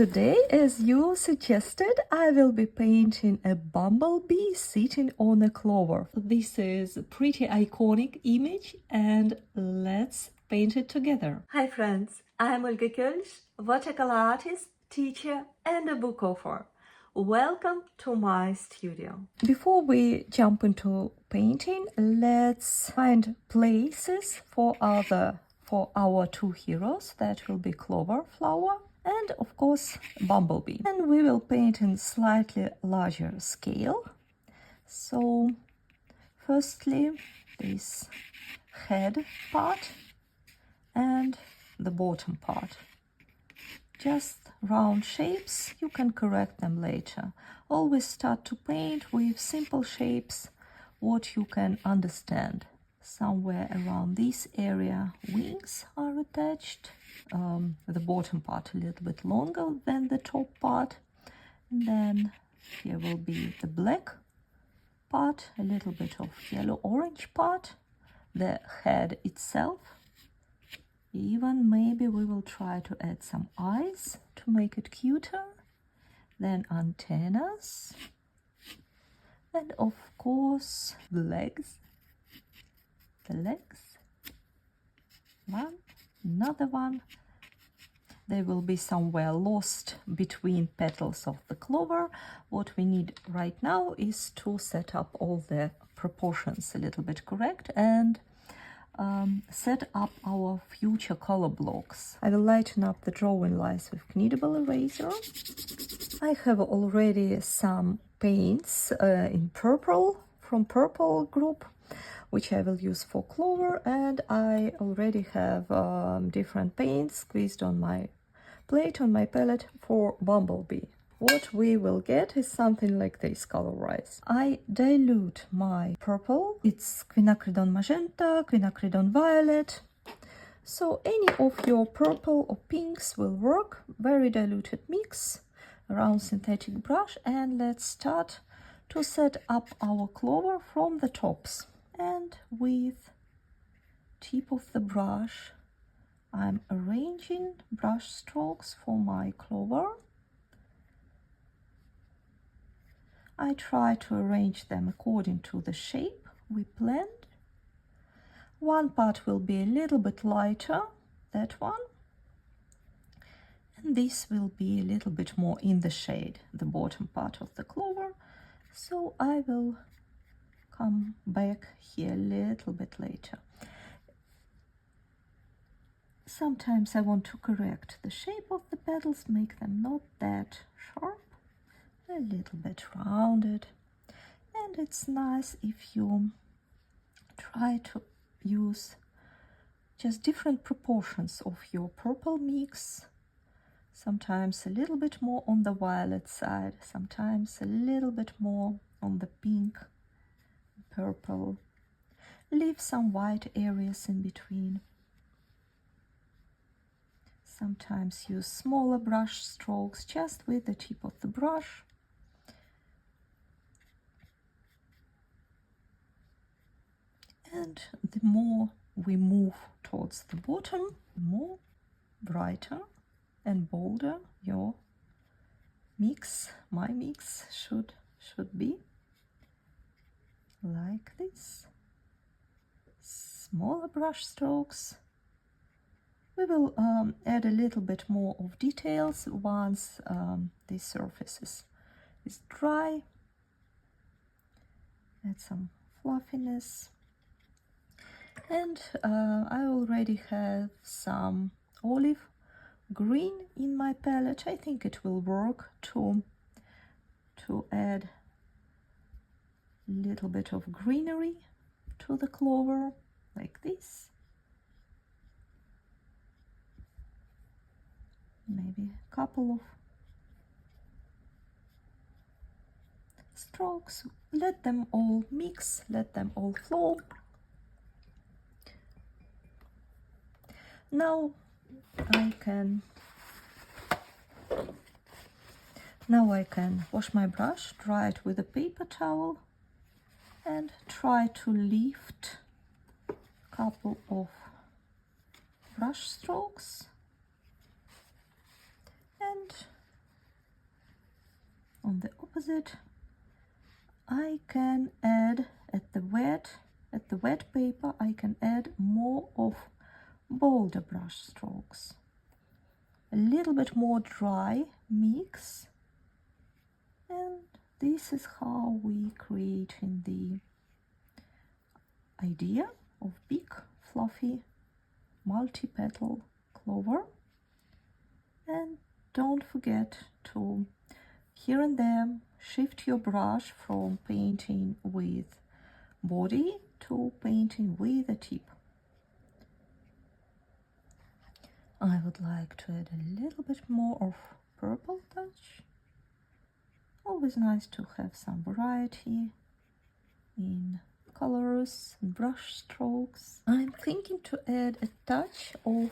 Today, as you suggested, I will be painting a bumblebee sitting on a clover. This is a pretty iconic image and let's paint it together. Hi friends, I'm Olga Koelsch, watercolor artist, teacher and a book author. Welcome to my studio. Before we jump into painting, let's find places for our two heroes. That will be clover flower and of course bumblebee, and we will paint in slightly larger scale. So firstly this head part and the bottom part, just round shapes. You can correct them later. Always start to paint with simple shapes, what you can understand. Somewhere around this area wings are attached, the bottom part a little bit longer than the top part, and then here will be the black part, a little bit of yellow orange part, the head itself. Even maybe we will try to add some eyes to make it cuter, then antennas, and of course the legs. One, another one. They will be somewhere lost between petals of the clover. What we need right now is to set up all the proportions a little bit correct and set up our future color blocks. I will lighten up the drawing lines with kneadable eraser. I have already some paints in purple from purple group, which I will use for clover, and I already have different paints squeezed on my plate, on my palette for bumblebee. What we will get is something like this color-wise. I dilute my purple. It's quinacridone magenta, quinacridone violet. So any of your purple or pinks will work. Very diluted mix around synthetic brush, and let's start to set up our clover from the tops. And with tip of the brush, I'm arranging brush strokes for my clover. I try to arrange them according to the shape we planned. One part will be a little bit lighter, that one. And this will be a little bit more in the shade, the bottom part of the clover. So I will come back here a little bit later. Sometimes I want to correct the shape of the petals, make them not that sharp, a little bit rounded. And it's nice if you try to use just different proportions of your purple mix. Sometimes a little bit more on the violet side, sometimes a little bit more on the pink, purple. Leave some white areas in between. Sometimes use smaller brush strokes just with the tip of the brush. And the more we move towards the bottom, the more brighter and bolder your mix, my mix should be. Like this. Smaller brush strokes. We will add a little bit more of details once the surface is dry. Add some fluffiness. And I already have some olive green in my palette. I think it will work to add a little bit of greenery to the clover, like this. Maybe a couple of strokes. Let them all mix, let them all flow. Now I can wash my brush, dry it with a paper towel, and try to lift a couple of brush strokes and on the opposite, I can add at the wet paper, I can add more of bolder brush strokes. A little bit more dry mix, and this is how we create in the idea of big, fluffy, multi-petal clover. And don't forget to, here and there, shift your brush from painting with body to painting with the tip. I would like to add a little bit more of purple touch. Always nice to have some variety in colors and brush strokes. I'm thinking to add a touch of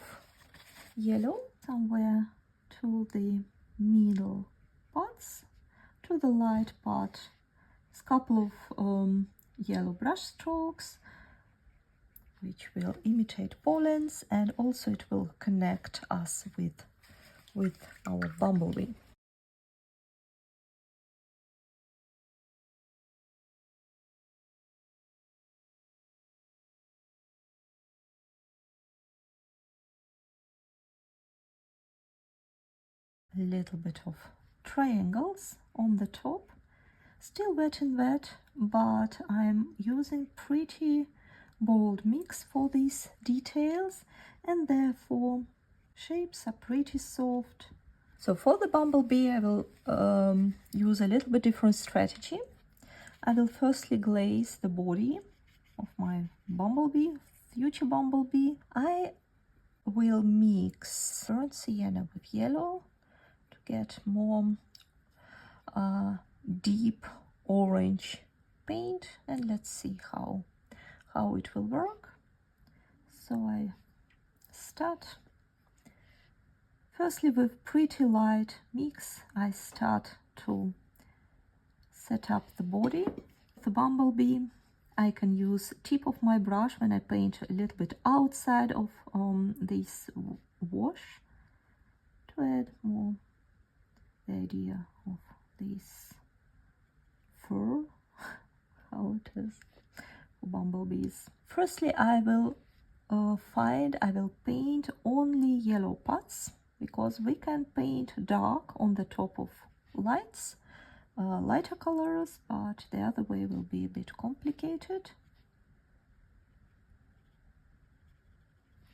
yellow somewhere to the middle parts, to the light part. A couple of yellow brush strokes, which will imitate pollens, and also it will connect us with our bumblebee. A little bit of triangles on the top, still wet and wet, but I'm using pretty bold mix for these details, and therefore shapes are pretty soft. So for the bumblebee, I will use a little bit different strategy. I will firstly glaze the body of my bumblebee, future bumblebee. I will mix burnt sienna with yellow to get more deep orange paint, and let's see how it will work. So I start firstly with pretty light mix. I start to set up the body. The bumblebee, I can use tip of my brush when I paint a little bit outside of this wash to add more the idea of this fur, how it is for bumblebees. Firstly, I will paint only yellow parts, because we can paint dark on the top of lights, lighter colors, but the other way will be a bit complicated.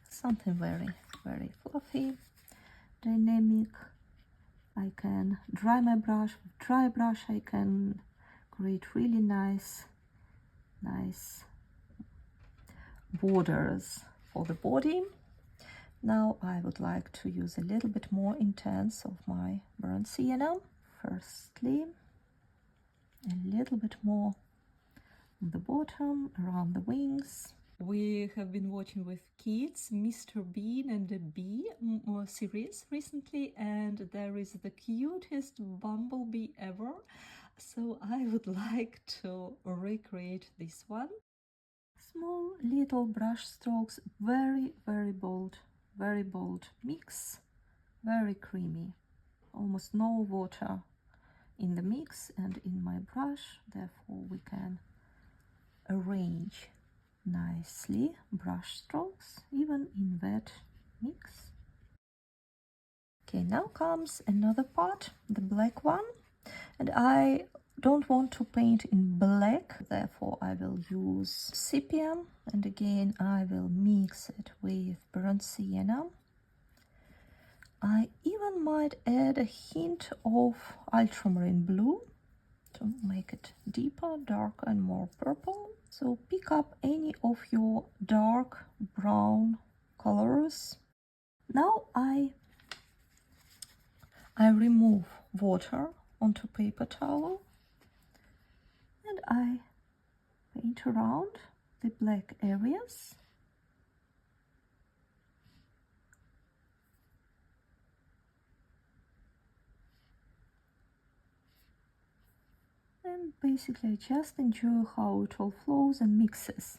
Something very, very fluffy, dynamic. I can dry my brush. With dry brush, I can create really nice borders for the body. Now I would like to use a little bit more intense of my burnt sienna. Firstly, a little bit more on the bottom, around the wings. We have been watching with kids Mr. Bean and the Bee series recently, and there is the cutest bumblebee ever. So I would like to recreate this one. Small little brush strokes, very, very bold mix, very creamy, almost no water in the mix and in my brush, therefore we can arrange nicely brush strokes even in wet mix. Okay, now comes another part, the black one, and I don't want to paint in black, therefore I will use sepia, and again I will mix it with burnt sienna. I even might add a hint of ultramarine blue to make it deeper, darker and more purple. So pick up any of your dark brown colors. Now I remove water onto paper towel, and I paint around the black areas. And basically I just enjoy how it all flows and mixes.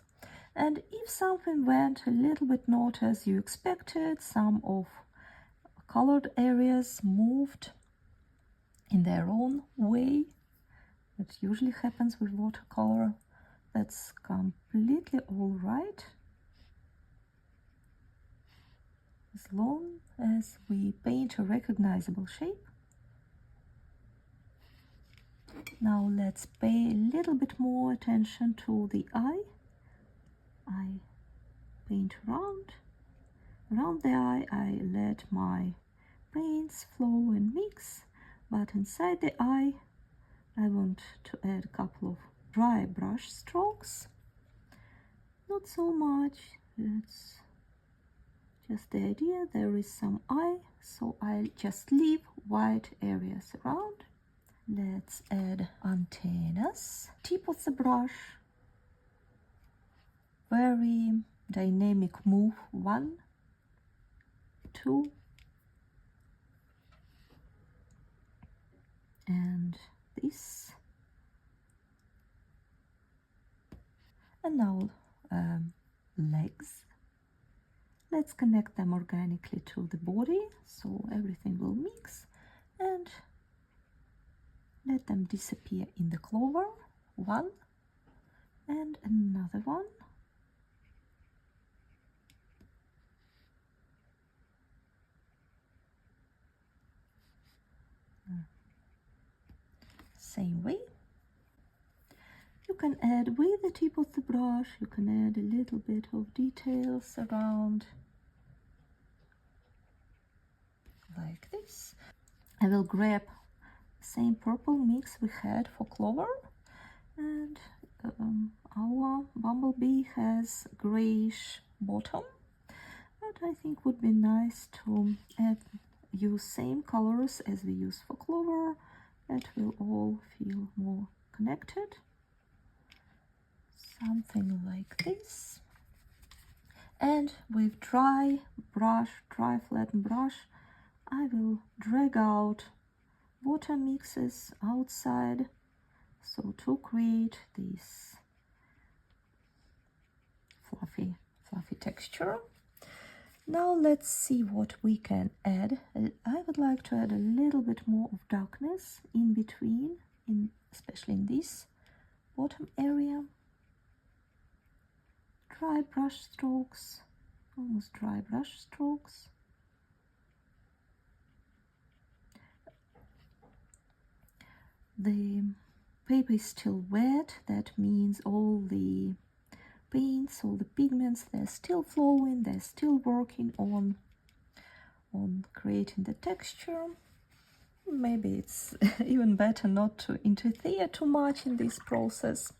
And if something went a little bit not as you expected, some of colored areas moved, in their own way. That usually happens with watercolor. That's completely all right, as long as we paint a recognizable shape. Now let's pay a little bit more attention to the eye. I paint around the eye. I let my paints flow and mix, but inside the eye I want to add a couple of dry brush strokes. Not so much, it's just the idea there is some eye, so I'll just leave white areas around. Let's add antennas. Tip of the brush, very dynamic move, 1, 2, and this. And now legs. Let's connect them organically to the body, so everything will mix, and let them disappear in the clover. 1 and another one. Same way. You can add with the tip of the brush, you can add a little bit of details around, like this. I will grab the same purple mix we had for clover, and our bumblebee has grayish bottom, but I think would be nice to use same colors as we use for clover. That will all feel more connected. Something like this. And with dry flattened brush, I will drag out water mixes outside, so to create this fluffy texture. Now let's see what we can add. I would like to add a little bit more of darkness in between, especially in this bottom area. Dry brush strokes, almost dry brush strokes. The paper is still wet, that means all the paints, all the pigments, they're still flowing, they're still working on creating the texture. Maybe it's even better not to interfere too much in this process.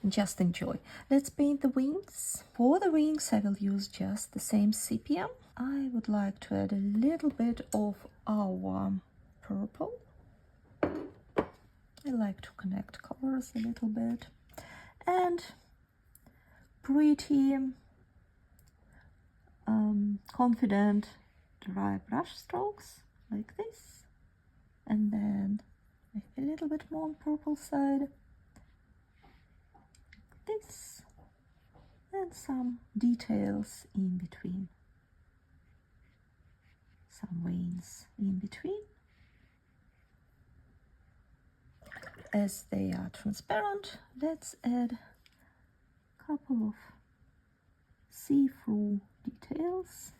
Just enjoy. Let's paint the wings. For the wings I will use just the same sepia. I would like to add a little bit of our purple. I like to connect colors a little bit. And pretty confident dry brush strokes like this. And then maybe a little bit more on purple side. This, and some details in between, some veins in between. As they are transparent, let's add a couple of see-through details.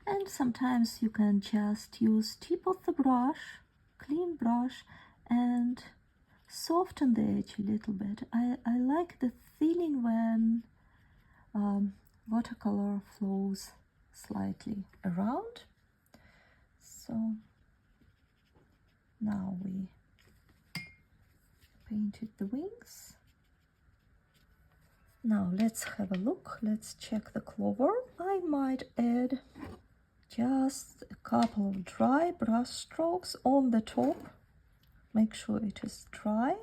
And sometimes you can just use tip of the brush, clean brush, and soften the edge a little bit. I like the feeling when watercolor flows slightly around. So now we painted the wings. Now let's have a look. Let's check the clover. I might add just a couple of dry brush strokes on the top. Make sure it is dry.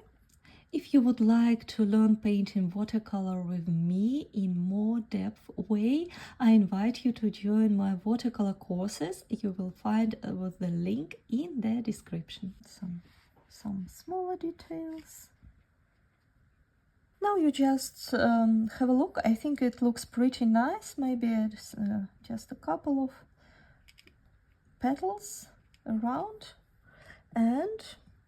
If you would like to learn painting watercolor with me in more depth way, I invite you to join my watercolor courses. You will find with the link in the description. Some smaller details. Now you just have a look. I think it looks pretty nice. Maybe it's, just a couple of petals around, and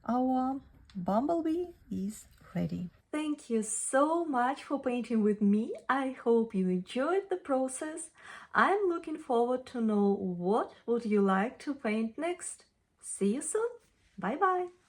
our bumblebee is ready. Thank you so much for painting with me. I hope you enjoyed the process. I'm looking forward to know what would you like to paint next. See you soon. Bye bye.